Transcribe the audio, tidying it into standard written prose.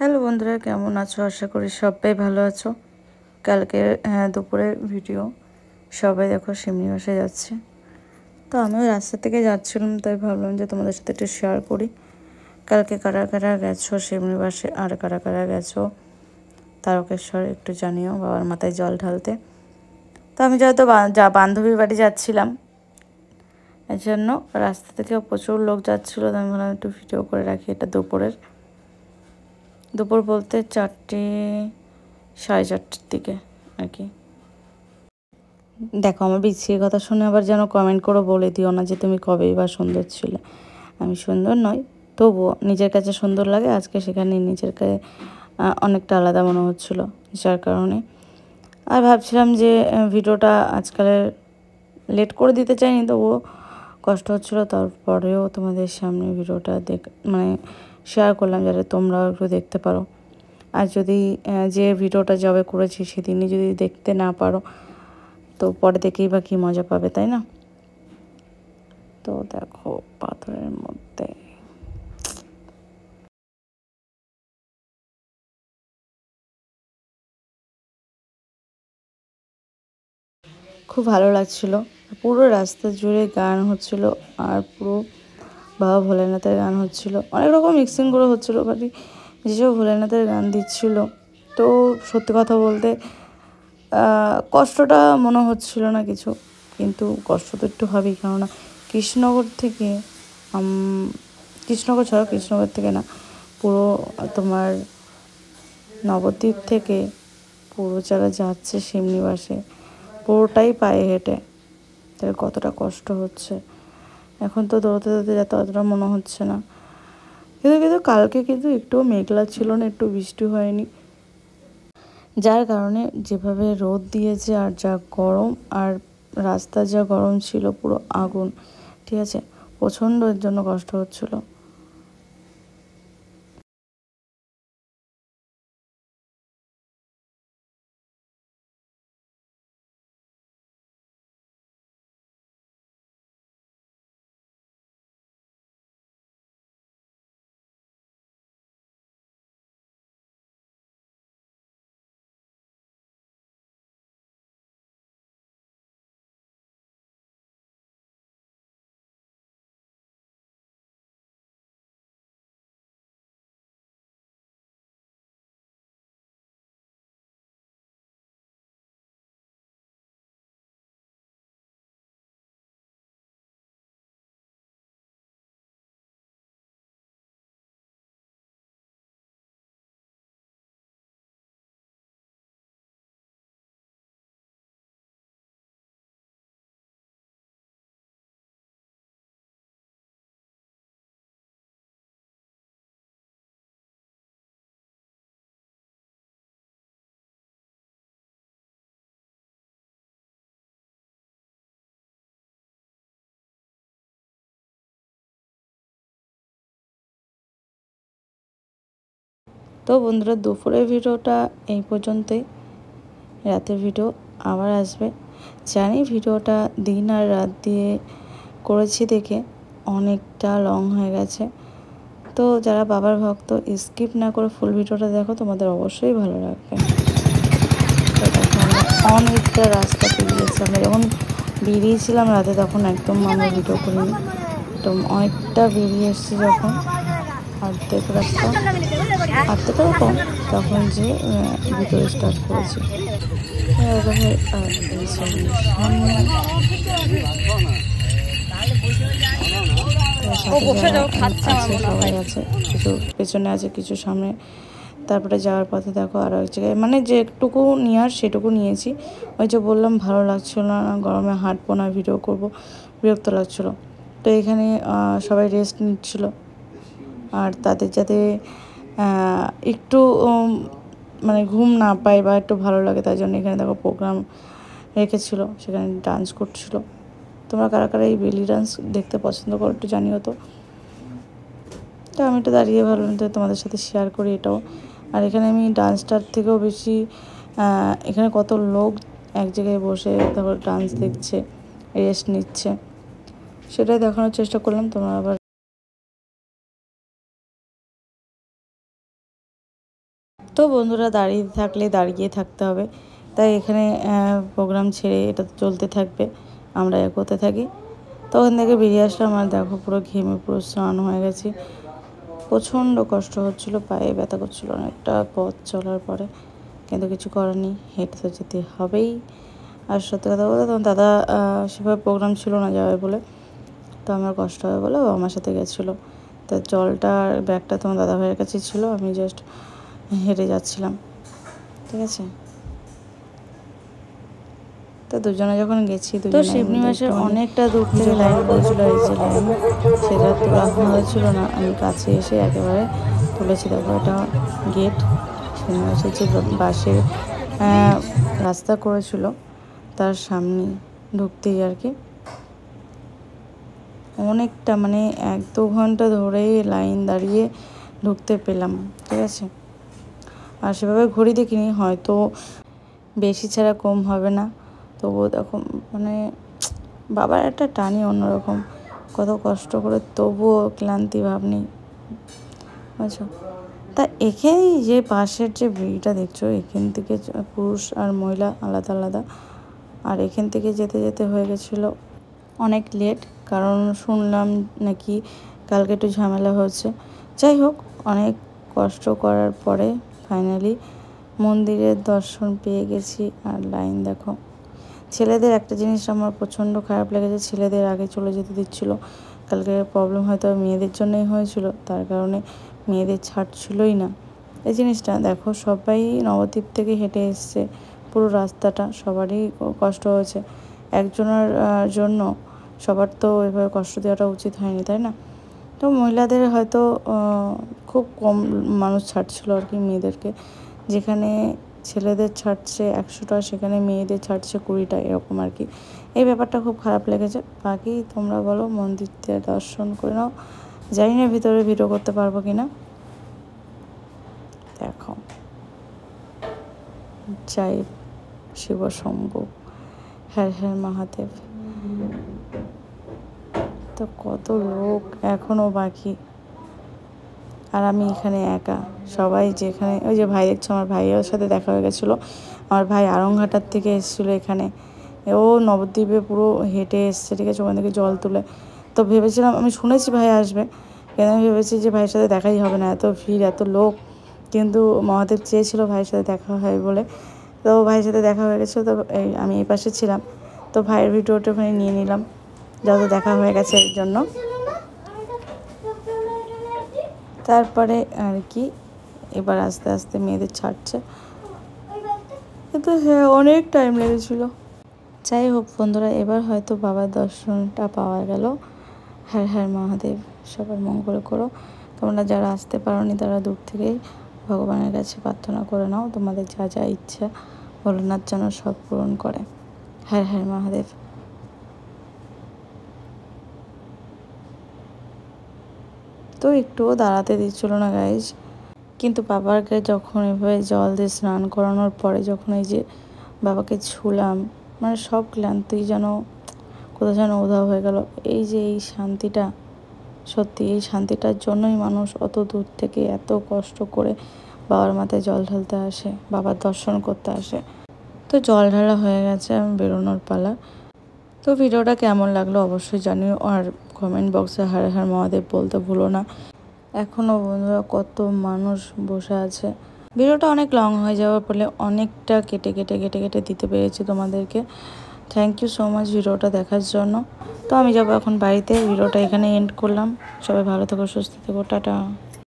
Hello বন্ধুরা, কেমন আছো? আশা করি সবাই ভালো আছো। কালকে দুপুরের ভিডিও। সবাই দেখো সিমনি বাসে যাচ্ছে। তো আমিও রাস্তা থেকে যাচ্ছিলাম, তাই ভাবলাম যে তোমাদের সাথে একটু শেয়ার করি। কালকে কারা কারা গেছো সিমনি বাসে, আর কারা কারা গেছো তারকেশ্বর একটু জানিও বাবার মাথায় জল ঢালতে। তো আমি যেহেতু বান্ধবীর বাড়ি যাচ্ছিলাম, এর জন্য রাস্তা থেকে প্রচুর লোক যাচ্ছিলো। তো আমি ভাবলাম একটু ভিডিও করে রাখি। এটা দুপুর বলতে 4টে, 4:30 দিকে আর কি। দেখো, আমার বিচ্ছির কথা শুনে আবার যেন কমেন্ট করে বলে দিও না যে তুমি কবেই বা সুন্দর ছিলে। আমি সুন্দর নই, তবুও নিজের কাছে সুন্দর লাগে। আজকে সেখানে নিজের কাছে অনেকটা আলাদা মনে হচ্ছিলো, যার কারণে আর ভাবছিলাম যে ভিডিওটা আজকালের লেট করে দিতে চাইনি, তবুও কষ্ট হচ্ছিলো। তারপরেও তোমাদের সামনে ভিডিওটা মানে শেয়ার করলাম, যাতে তোমরাও একটু দেখতে পারো। আর যদি যে ভিডিওটা যবে করেছি সেদিনই যদি দেখতে না পারো, তো পরে দেখেই বা কী মজা পাবে, তাই না? তো দেখো, পাথরের মধ্যে খুব ভালো লাগছিল। পুরো রাস্তা জুড়ে গান হচ্ছিল, আর পুরো বাবা ভোলেনাথের গান হচ্ছিল। অনেক রকম মিক্সিং করে হচ্ছিলো, বাট যেসব ভোলেনাথের গান দিচ্ছিল, তো সত্যি কথা বলতে কষ্টটা মনে হচ্ছিল না কিছু, কিন্তু কষ্ট তো একটু হবেই। কেননা কৃষ্ণনগর থেকে কৃষ্ণনগর থেকে না, পুরো তোমার নবদ্বীপ থেকে পুরো যারা যাচ্ছে সিমনিবাসে, পুরোটাই পায়ে হেঁটে। তাহলে কতটা কষ্ট হচ্ছে। এখন তো দৌড়তে দৌড়তে যেতে অতটা মনে হচ্ছে না, কিন্তু কালকে কিন্তু একটু মেঘলা ছিল না, একটু বৃষ্টি হয়নি, যার কারণে যেভাবে রোদ দিয়েছে আর যা গরম, আর রাস্তা যা গরম ছিল, পুরো আগুন। ঠিক আছে, প্রচণ্ড এর জন্য কষ্ট হচ্ছিলো। তো বন্ধুরা, দুপুরের ভিডিওটা এই পর্যন্তই। রাতের ভিডিও আবার আসবে। জানি ভিডিওটা দিন আর রাত দিয়ে করেছি দেখে অনেকটা লং হয়ে গেছে। তো যারা বাবার ভক্ত, স্কিপ না করে ফুল ভিডিওটা দেখো, তোমাদের অবশ্যই ভালো লাগবে। অনেকটা রাস্তা পেরিয়েছি আমরা। যখন বেরিয়েছিলাম রাতে, তখন একদম আমরা ভিডিও করিনি, একদম অনেকটা বেরিয়ে এসেছি। যখন অর্ধেক রাস্তা, অর্ধেকটাও কম, তখন যে ভিডিও স্টার্ট করেছি। সবাই আছে, কিছু পেছনে আছে, কিছু সামনে। তারপরে যাওয়ার পথে দেখো আরও এক জায়গায়, মানে যেটুকু নেওয়ার সেটুকু নিয়েছি। ওই যে বললাম ভালো লাগছিল না, গরমে হাঁটবো না, ভিডিও করব, বিরক্ত লাগছিলো। তো এখানে সবাই রেস্ট নিচ্ছিল, আর তাদের যাতে একটু মানে ঘুম না পায় বা একটু ভালো লাগে, তাই জন্য এখানে দেখো প্রোগ্রাম রেখেছিল, সেখানে ডান্স করছিল। তোমরা কারা কারা এই বেলি ডান্স দেখতে পছন্দ করো একটু জানিও তো। তো আমি একটু দাঁড়িয়ে ভাবলাম তো তোমাদের সাথে শেয়ার করি এটাও। আর এখানে আমি ডান্সটার থেকেও বেশি, এখানে কত লোক এক জায়গায় বসে তারপর ডান্স দেখছে, রেস্ট নিচ্ছে, সেটাই দেখানোর চেষ্টা করলাম। তোমরা আবার তো বন্ধুরা দাঁড়িয়ে থাকলে দাঁড়িয়ে থাকতে হবে, তাই এখানে প্রোগ্রাম ছেড়ে এটা চলতে থাকবে, আমরা এগোতে থাকি। তো ওখান থেকে বেরিয়ে আসলাম আর দেখো পুরো ঘেমে পুরো স্নান হয়ে গেছি। প্রচণ্ড কষ্ট হচ্ছিলো, পায়ে ব্যথা করছিলো অনেকটা পথ চলার পরে, কিন্তু কিছু করার নেই, হেঁটে তো যেতে হবেই। আর সত্যি কথা বলতে তখন দাদা সেভাবে প্রোগ্রাম ছিল না যাবে বলে, তো আমার কষ্ট হবে বলে ও আমার সাথে গেছিলো। তো জলটা আর ব্যাগটা তোমার দাদা ভাইয়ের কাছে ছিল, আমি জাস্ট হেঁটে যাচ্ছিলাম, ঠিক আছে। তো দুজনে যখন গেছি, তো শিবনী মাসের অনেকটা দূর থেকে লাইন পড়েছিল, এই যে লাইন, সেটা তোলা হয়েছিল না, আমি কাছে এসে একেবারে তুলেছি। দেখো এটা গেট, শিবনী মাসের যে বাসের রাস্তা করেছিল তার সামনে ঢুকতেই আর কি অনেকটা মানে 1-2 ঘন্টা ধরেই লাইন দাঁড়িয়ে ঢুকতে পেলাম, ঠিক আছে। আর সেভাবে ঘড়ি দেখিনি, হয়তো বেশি ছাড়া কম হবে না, তবুও দেখো মানে বাবার একটা টানি অন্যরকম, কত কষ্ট করে তবুও ক্লান্তি ভাব নেই, বুঝছো। তা এখানেই যে পাশের যে ব্রিজটা দেখছো, এখান থেকে পুরুষ আর মহিলা আলাদা আলাদা, আর এখান থেকে যেতে যেতে হয়ে গেছিলো অনেক লেট, কারণ শুনলাম নাকি কালকে একটু ঝামেলা হচ্ছে। যাই হোক, অনেক কষ্ট করার পরে ফাইনালি মন্দিরের দর্শন পেয়ে গেছি। আর লাইন দেখো, ছেলেদের একটা জিনিস আমার প্রচণ্ড খারাপ লেগেছে, ছেলেদের আগে চলে যেতে দিচ্ছিল। কালকে প্রবলেম হয়তো মেয়েদের জন্যই হয়েছিল, তার কারণে মেয়েদের ছাড়ছিলই না। এই জিনিসটা দেখো, সবাই নবদ্বীপ থেকে হেঁটে এসছে, পুরো রাস্তাটা সবারই কষ্ট হয়েছে, একজনের জন্য সবার তো এভাবে কষ্ট দেওয়াটা উচিত হয়নি, তাই না। তো মহিলাদের হয়তো খুব কম মানুষ ছাড়ছিল আর কি মেয়েদেরকে, যেখানে ছেলেদের ছাড়ছে 100টা, সেখানে মেয়েদের ছাড়ছে 20টা, এরকম আর কি। এই ব্যাপারটা খুব খারাপ লেগেছে। বাকি তোমরা বলো, মন্দিরতে দর্শন করে নাও, জানি না ভিতরে ভিডিও করতে পারবো কিনা। দেখো, জয় শিব শম্ভু, হ্যাঁ হ্যাঁ মহাদেব। তো কত লোক এখনও বাকি, আর আমি এখানে একা। সবাই যেখানে, ওই যে ভাই দেখছো, আমার ভাইয়ের সাথে দেখা হয়ে গেছিলো। আমার ভাই আড়ংঘাটার থেকে এসেছিলো এখানে, ও নবদ্বীপে পুরো হেঁটে এসছে, ঠিক আছে, ওখান থেকে জল তুলে। তো ভেবেছিলাম, আমি শুনেছি ভাই আসবে, কিন্তু আমি ভেবেছি যে ভাইয়ের সাথে দেখাই হবে না, এত ভিড় এত লোক, কিন্তু মহাদেব চেয়েছিল ভাইয়ের সাথে দেখা হয় বলে, তো ভাইয়ের সাথে দেখা হয়ে গেছিলো। তো আমি এই পাশে ছিলাম, তো ভাইয়ের ভিডিওটা ওখানে নিয়ে নিলাম, যত দেখা হয়ে গেছে এর জন্য। তারপরে আর কি এবার আস্তে আস্তে মেয়েদের ছাড়ছে, কিন্তু হ্যাঁ অনেক টাইম লেগেছিলো। যাই হোক বন্ধুরা, এবার হয়তো বাবার দর্শনটা পাওয়া গেল। হ্যাঁ হ্যাঁ মহাদেব, সবার মঙ্গল করো। তোমরা যারা আসতে পারোনি তারা দূর থেকেই ভগবানের কাছে প্রার্থনা করে নাও, তোমাদের যা যা ইচ্ছা ভোলেনাথ যেন সব পূরণ করে। হ্যাঁ হ্যাঁ মহাদেব। তো একটুও দাঁড়াতে দিচ্ছিল না গাইজ, কিন্তু বাবাকে যখন এভাবে জল দিয়ে স্নান করানোর পরে যখন এই যে বাবাকে ছুলাম, মানে সব ক্লান্তি যেন কোথাও যেন উধাও হয়ে গেল। এই যে এই শান্তিটা, সত্যি এই শান্তিটার জন্যই মানুষ অত দূর থেকে এত কষ্ট করে বাবার মাথায় জল ঢালতে আসে, বাবার দর্শন করতে আসে। তো জল ঢালা হয়ে গেছে, আমি বেরোনোর পালা। তো ভিডিওটা কেমন লাগলো অবশ্যই জানিও, আর কমেন্ট বক্সে হর হর মহাদেব বলতে ভুলো না। এখনও বন্ধুরা কত মানুষ বসে আছে। ভিডিওটা অনেক লং হয়ে যাওয়ার ফলে অনেকটা কেটে কেটে কেটে কেটে দিতে পেরেছি তোমাদেরকে। থ্যাংক ইউ সো মাচ ভিডিওটা দেখার জন্য। তো আমি যাবো এখন বাড়িতে, ভিডিওটা এখানে এন্ড করলাম। সবাই ভালো থেকো, সুস্থ থেকো, টাটা।